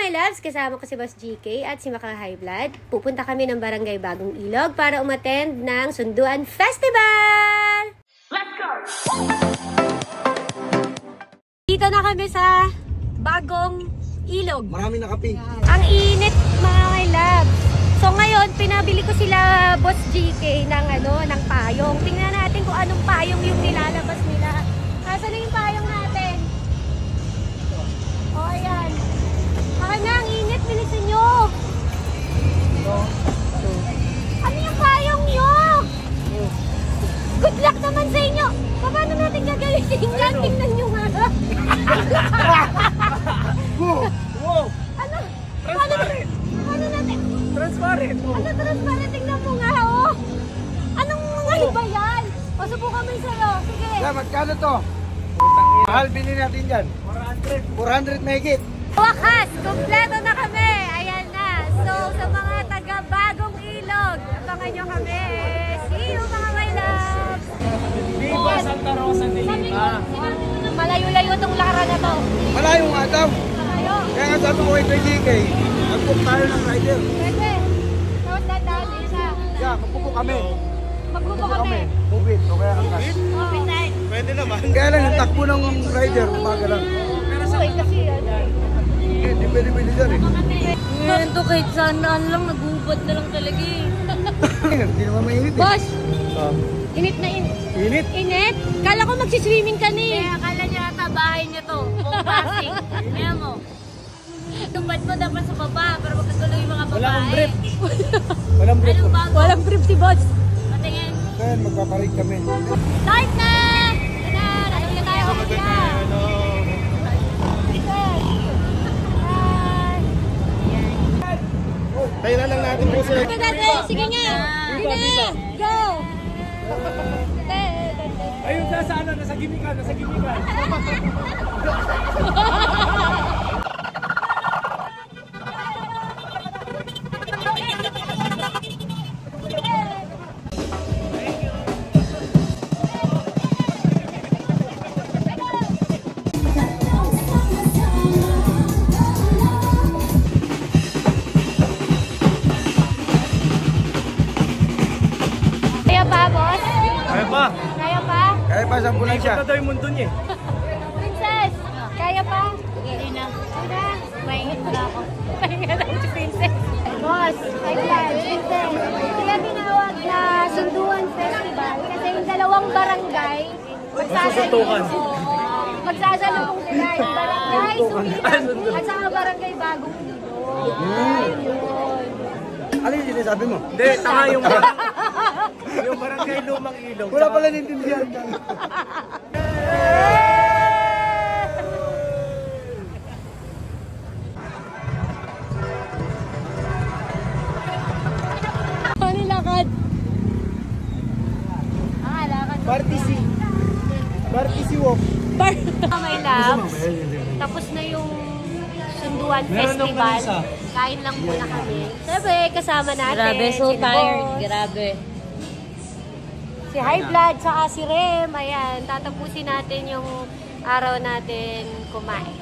my loves, kasama ko si Boss GK at si Maka High Blood. Pupunta kami ng Barangay Bagong Ilog para umattend ng Sunduan Festival! Let's go! Dito na kami sa Bagong Ilog. Marami na kape. Ang init mga my loves. So ngayon, pinabili ko sila Boss GK ng payong. Tingnan natin kung anong payong yung nilalabas nila. Nasaan na yung payong natin? O, ayan. Akin na, ang init. Bilisan nyo. Ano yung payong nyo? Good luck naman sa inyo. Paano natin gagalitin yan? Tingnan nyo nga. Wow! Ano? Transparent! Paano natin? Transparent! Ano transparent? Tingnan mo nga, oh. Anong ano ba yan? O, subukan mo yung sa'yo. Sige. Yeah, magkano to? Mahal, bilhin natin dyan. 400 mahigit. Wakas! Kompleto na kami! Ayan na! So, sa mga taga Bagong Ilog, abangan nyo kami! See you mga my love! Viva Santa Rosa de Lima! Malayo-layo itong lara na to. Malayo nga daw. Malayo. Kaya nga sabi ko kay GK, mag-book tayo ng rider. Pwede. Tapos dadaan isa. Yeah, mag-book kami. Magbubo kami. Bubit, o kaya ang gas. Bubit. Pwede naman. Kaya lang, yung takbo ng rider, umaga lang. Okay, kasi yan. Hindi pwede dyan eh. Ngayon to kahit saan lang, nagubad na lang talaga eh. Hindi naman mainit eh. Boss! Init na init. Init? Init? Kala ko magsiswimming ka ni. Kaya akala niya ata bahay niya to. Kung passing. Kaya mo. Tupad mo dapat sa baba para magkatuloy yung mga babae. Wala akong brief. Walang break. Anong bago? Walang brief si boss. Patingin. Kaya magpaparig kami. Start na! Yan na! Nalagyan na tayo. Okay na. Tayo na lang natin po sila. Sige nga! Sige! Go! Ayun sa ano, nasa gimikan, nasa gimikan. Kaya pa, boss? Kaya ba? Kaya pa? Kaya pa, sa bulan siya. Ito daw yung mundo niya eh. Princess! Kaya pa? Hindi na. Sina? Maingat na ako. Pahinga lang si Princess. Boss, kailan? Princess. Kaya tinawag na Sunduan Festival kasi yung dalawang barangay Magsusuntukan. magsasalubong sila. Yung barangay Sumitan at saka barangay Bagong Ilog. Ayun. Ano yung sinasabi mo? Hindi, tanga yung yung barangay Lumang Ilog. Wala pala nintindihan dyan. Ano lakad? Lakad. Party si Wok. My loves, tapos na yung Sunduan Meron nung Festival. kanisa. Kain lang muna kami. Siyempre, kasama natin. Grabe, so si tired. Boss, Grabe. si High Blood, saka si Rem. Ayan, tatapusin natin yung araw natin kumain.